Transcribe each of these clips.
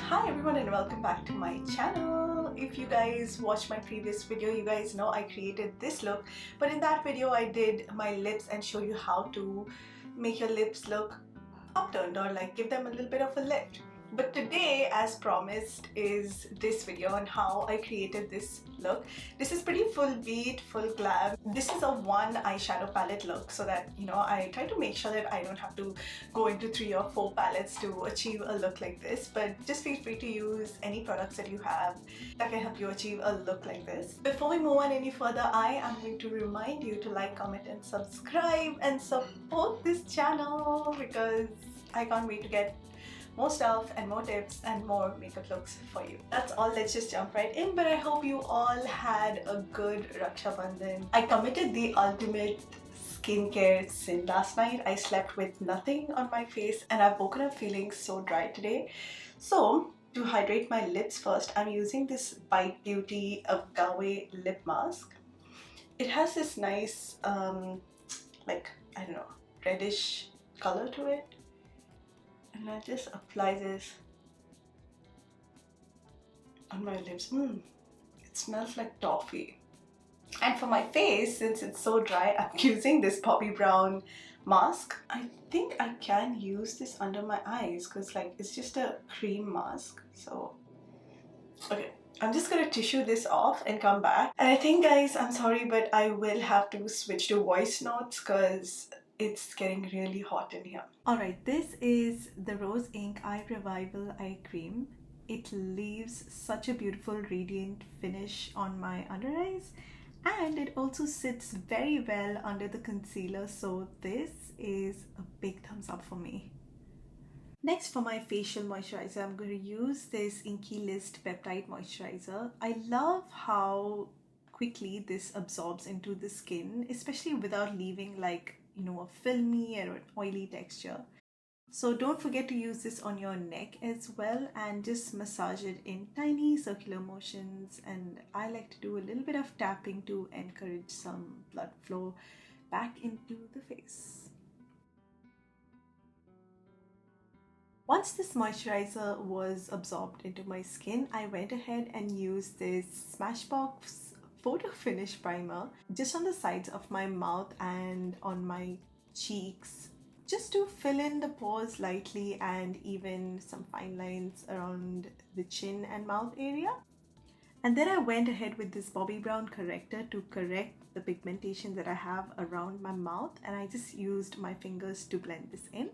Hi everyone and welcome back to my channel. If you guys watched my previous video, you guys know I created this look, but in that video I did my lips and show you how to make your lips look upturned or like give them a little bit of a lift. But today, as promised, is this video on how I created this look. This is pretty full beat, full glam. This is a one eyeshadow palette look, so that I try to make sure that I don't have to go into 3 or 4 palettes to achieve a look like this. But just feel free to use any products that you have that can help you achieve a look like this. Before we move on any further, I am going to remind you to like, comment and subscribe and support this channel because I can't wait to get more stuff and more tips and more makeup looks for you. That's all, let's just jump right in. But I hope you all had a good Raksha Bandhan. I committed the ultimate skincare sin last night. I slept with nothing on my face and I've woken up feeling so dry today. So to hydrate my lips first, I'm using this Bite Beauty Agave Lip Mask. It has this nice like, I don't know, reddish color to it. And I just apply this on my lips. It smells like toffee. And for my face, since it's so dry, I'm using this Bobbi Brown mask. I think I can use this under my eyes because like it's just a cream mask. So, okay. I'm just gonna tissue this off and come back. And I think, guys, I'm sorry, but I will have to switch to voice notes because it's getting really hot in here. Alright, this is the Rose Ink Eye Revival Eye Cream. It leaves such a beautiful radiant finish on my under eyes, and it also sits very well under the concealer, so this is a big thumbs up for me. Next, for my facial moisturizer, I'm going to use this Inky List Peptide Moisturizer. I love how quickly this absorbs into the skin, especially without leaving like a filmy or an oily texture. So don't forget to use this on your neck as well and just massage it in tiny circular motions, and I like to do a little bit of tapping to encourage some blood flow back into the face. Once this moisturizer was absorbed into my skin, I went ahead and used this Smashbox Photo Finish Primer just on the sides of my mouth and on my cheeks, just to fill in the pores lightly and even some fine lines around the chin and mouth area. And then I went ahead with this Bobbi Brown corrector to correct the pigmentation that I have around my mouth, and I just used my fingers to blend this in.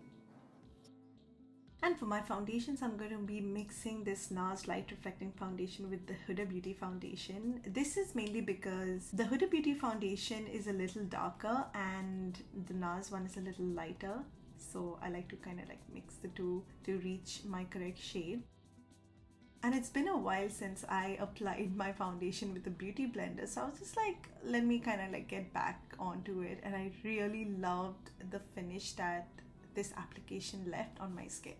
And for my foundations, I'm going to be mixing this NARS Light Reflecting Foundation with the Huda Beauty Foundation. This is mainly because the Huda Beauty Foundation is a little darker and the NARS one is a little lighter. So I like to kind of like mix the two to reach my correct shade. And it's been a while since I applied my foundation with a beauty blender. So I was just like, let me kind of like get back onto it. And I really loved the finish that this application left on my skin.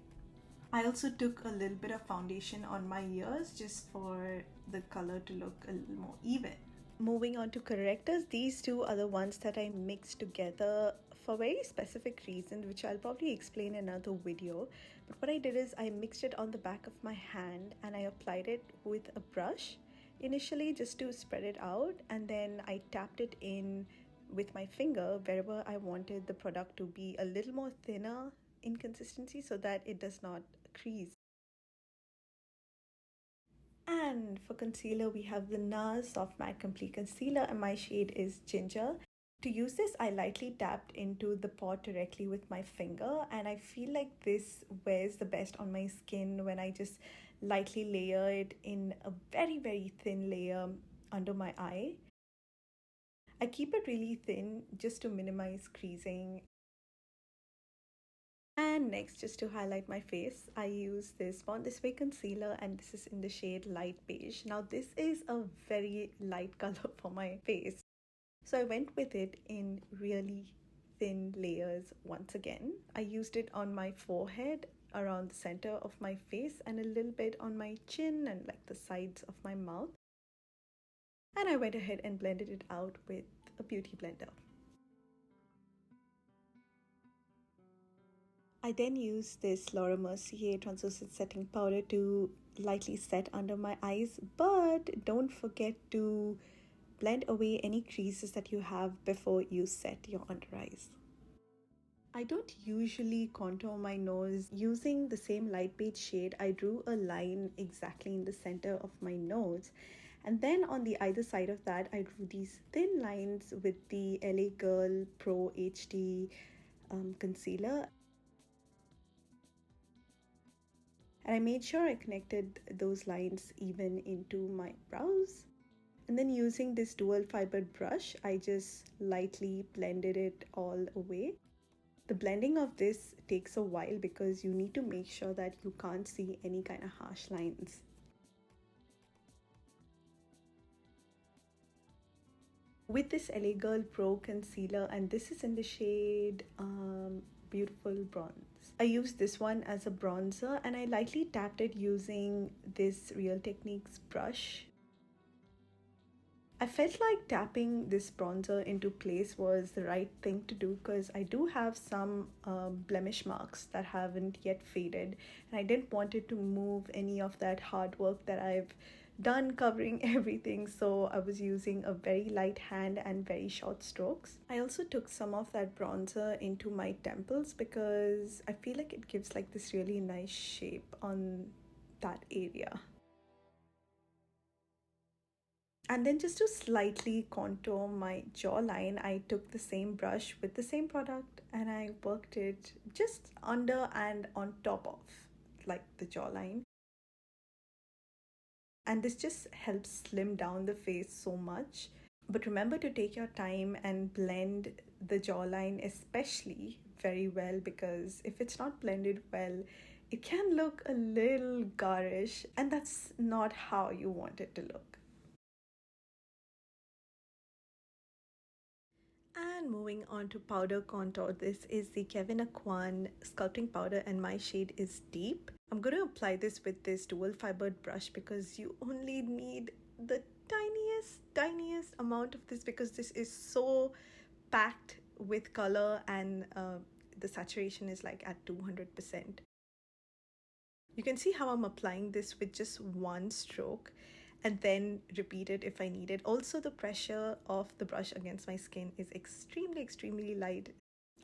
I also took a little bit of foundation on my ears just for the color to look a little more even. Moving on to correctors, these two are the ones that I mixed together for very specific reasons, which I'll probably explain in another video. But what I did is I mixed it on the back of my hand and I applied it with a brush initially just to spread it out, and then I tapped it in with my finger wherever I wanted the product to be a little more thinner in consistency so that it does not crease. And for concealer, we have the NARS Soft Matte Complete Concealer and my shade is Ginger. To use this, I lightly tapped into the pot directly with my finger, and I feel like this wears the best on my skin when I just lightly layer it in a very, very thin layer under my eye. I keep it really thin just to minimize creasing. And next, just to highlight my face, I use this Born This Way concealer, and this is in the shade Light Beige. Now this is a very light color for my face, so I went with it in really thin layers once again. I used it on my forehead, around the center of my face, and a little bit on my chin and like the sides of my mouth. And I went ahead and blended it out with a beauty blender. I then used this Laura Mercier translucent setting powder to lightly set under my eyes, but don't forget to blend away any creases that you have before you set your under eyes. I don't usually contour my nose using the same light beige shade. I drew a line exactly in the center of my nose, and then on the either side of that I drew these thin lines with the LA Girl Pro HD concealer, and I made sure I connected those lines even into my brows. And then using this dual fibered brush, I just lightly blended it all away. The blending of this takes a while because you need to make sure that you can't see any kind of harsh lines. With this LA Girl Pro concealer, and this is in the shade Beautiful Bronze. I used this one as a bronzer and I lightly tapped it using this Real Techniques brush. I felt like tapping this bronzer into place was the right thing to do because I do have some blemish marks that haven't yet faded, and I didn't want it to move any of that hard work that I've done covering everything, so I was using a very light hand and very short strokes. I also took some of that bronzer into my temples because I feel like it gives like this really nice shape on that area. And then just to slightly contour my jawline, I took the same brush with the same product and I worked it just under and on top of like the jawline. And this just helps slim down the face so much. But remember to take your time and blend the jawline especially very well, because if it's not blended well, it can look a little garish, and that's not how you want it to look. And moving on to powder contour, this is the Kevyn Aucoin sculpting powder and my shade is Deep. I'm going to apply this with this dual fibered brush because you only need the tiniest amount of this because this is so packed with color, and the saturation is like at 200%. You can see how I'm applying this with just one stroke and then repeat it if I need it. Also, the pressure of the brush against my skin is extremely light.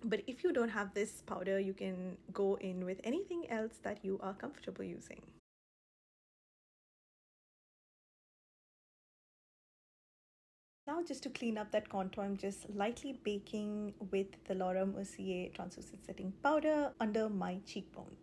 But if you don't have this powder, you can go in with anything else that you are comfortable using. Now, just to clean up that contour, I'm just lightly baking with the Laura Mercier translucent setting powder under my cheekbones.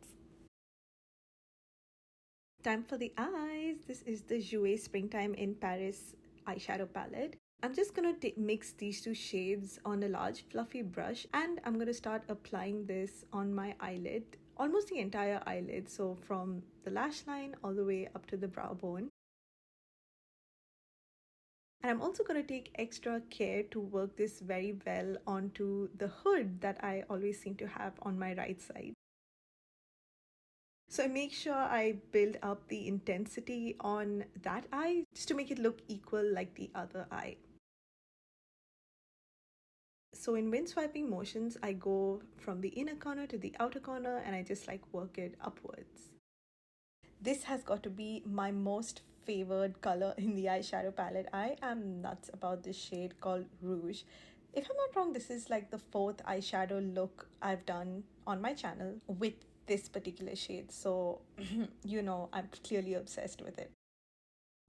Time for the eyes. This is the Jouer Springtime in Paris eyeshadow palette. I'm just gonna mix these two shades on a large fluffy brush, and I'm gonna start applying this on my eyelid, almost the entire eyelid, so from the lash line all the way up to the brow bone. And I'm also going to take extra care to work this very well onto the hood that I always seem to have on my right side. So I make sure I build up the intensity on that eye just to make it look equal like the other eye. So in wind swiping motions, I go from the inner corner to the outer corner and I just like work it upwards. This has got to be my most favored color in the eyeshadow palette. I am nuts about this shade called Rouge. If I'm not wrong, this is like the 4th eyeshadow look I've done on my channel with this particular shade. So, you know, I'm clearly obsessed with it.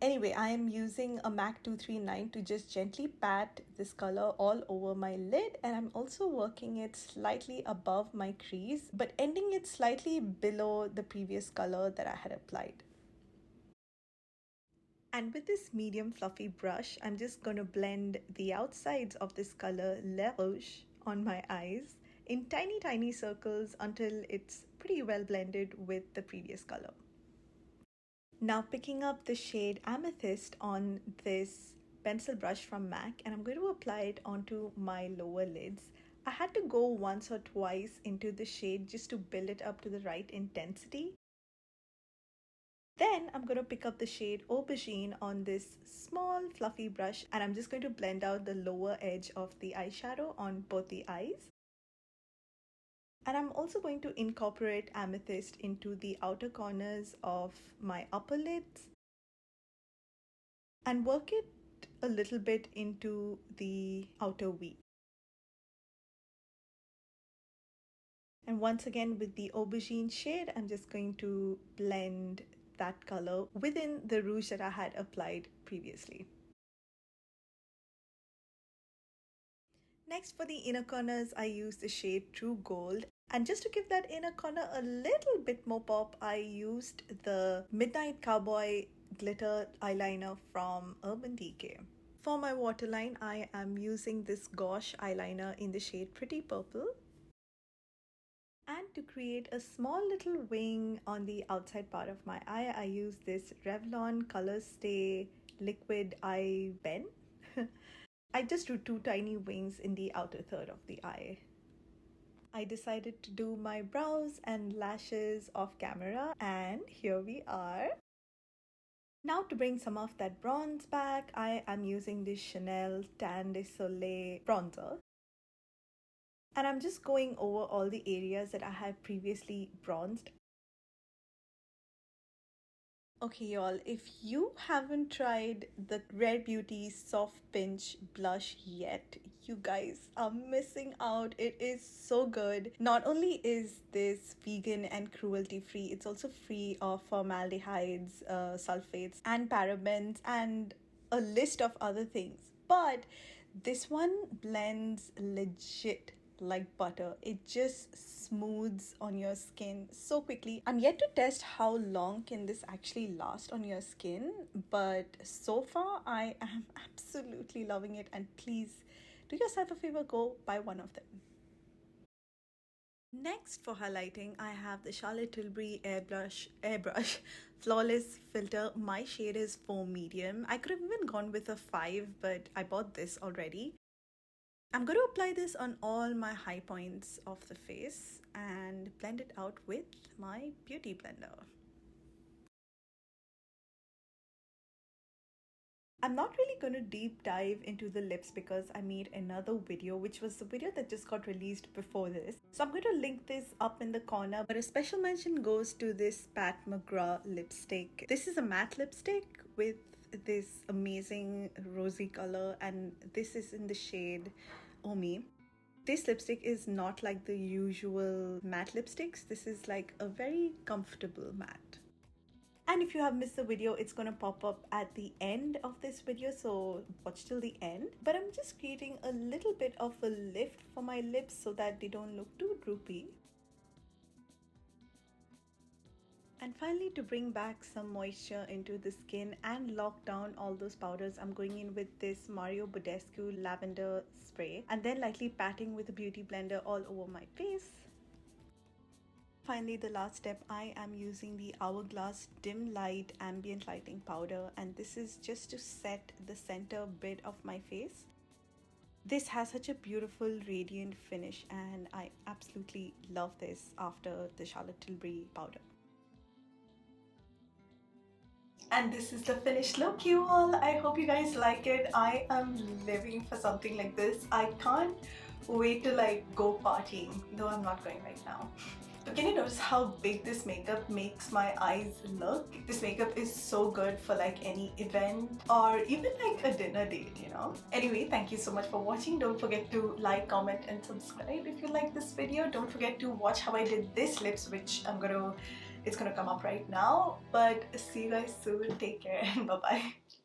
Anyway, I am using a MAC 239 to just gently pat this color all over my lid, and I'm also working it slightly above my crease but ending it slightly below the previous color that I had applied. And with this medium fluffy brush, I'm just going to blend the outsides of this color Le Rouge on my eyes in tiny circles until it's pretty well blended with the previous color. Now picking up the shade Amethyst on this pencil brush from MAC, and I'm going to apply it onto my lower lids. I had to go once or twice into the shade just to build it up to the right intensity. Then I'm going to pick up the shade Aubergine on this small fluffy brush, and I'm just going to blend out the lower edge of the eyeshadow on both the eyes. And I'm also going to incorporate amethyst into the outer corners of my upper lids and work it a little bit into the outer V. And once again with the aubergine shade, I'm just going to blend that color within the rouge that I had applied previously. Next, for the inner corners, I used the shade True Gold. And just to give that inner corner a little bit more pop, I used the Midnight Cowboy glitter eyeliner from Urban Decay. For my waterline, I am using this Gauche eyeliner in the shade Pretty Purple. And to create a small little wing on the outside part of my eye, I use this Revlon Color Stay Liquid Eye Pen. I just do two tiny wings in the outer third of the eye. I decided to do my brows and lashes off camera, and here we are. Now to bring some of that bronze back, I am using this Chanel Tan de Soleil bronzer. And I'm just going over all the areas that I had previously bronzed. Okay, y'all, if you haven't tried the Rare Beauty Soft Pinch blush yet, you guys are missing out. It is so good. Not only is this vegan and cruelty free, it's also free of formaldehydes, sulfates, and parabens, and a list of other things. But this one blends legit like butter. It just smooths on your skin so quickly. I'm yet to test how long can this actually last on your skin, but so far I am absolutely loving it, and please do yourself a favor, go buy one of them. Next, for highlighting, I have the Charlotte Tilbury Airbrush Flawless Filter. My shade is 4 medium. I could have even gone with a 5, but I bought this already. I'm going to apply this on all my high points of the face and blend it out with my beauty blender. I'm not really going to deep dive into the lips because I made another video, which was the video that just got released before this. So I'm going to link this up in the corner, but a special mention goes to this Pat McGrath lipstick. This is a matte lipstick with this amazing rosy color, and this is in the shade Omi. This lipstick is not like the usual matte lipsticks. This is like a very comfortable matte. And if you have missed the video, it's going to pop up at the end of this video, so watch till the end. But I'm just creating a little bit of a lift for my lips so that they don't look too droopy. And finally, to bring back some moisture into the skin and lock down all those powders, I'm going in with this Mario Badescu lavender spray and then lightly patting with a beauty blender all over my face. Finally, the last step, I am using the Hourglass Dim Light Ambient Lighting Powder, and this is just to set the center bit of my face. This has such a beautiful radiant finish, and I absolutely love this after the Charlotte Tilbury powder. And this is the finished look, you all. I hope you guys like it. I am living for something like this. I can't wait to like go partying, though I'm not going right now. But can you notice how big this makeup makes my eyes look? This makeup is so good for like any event or even like a dinner date, you know? Anyway, thank you so much for watching. Don't forget to like, comment, and subscribe if you like this video. Don't forget to watch how I did this lips, which it's gonna come up right now. But see you guys soon. Take care and bye-bye.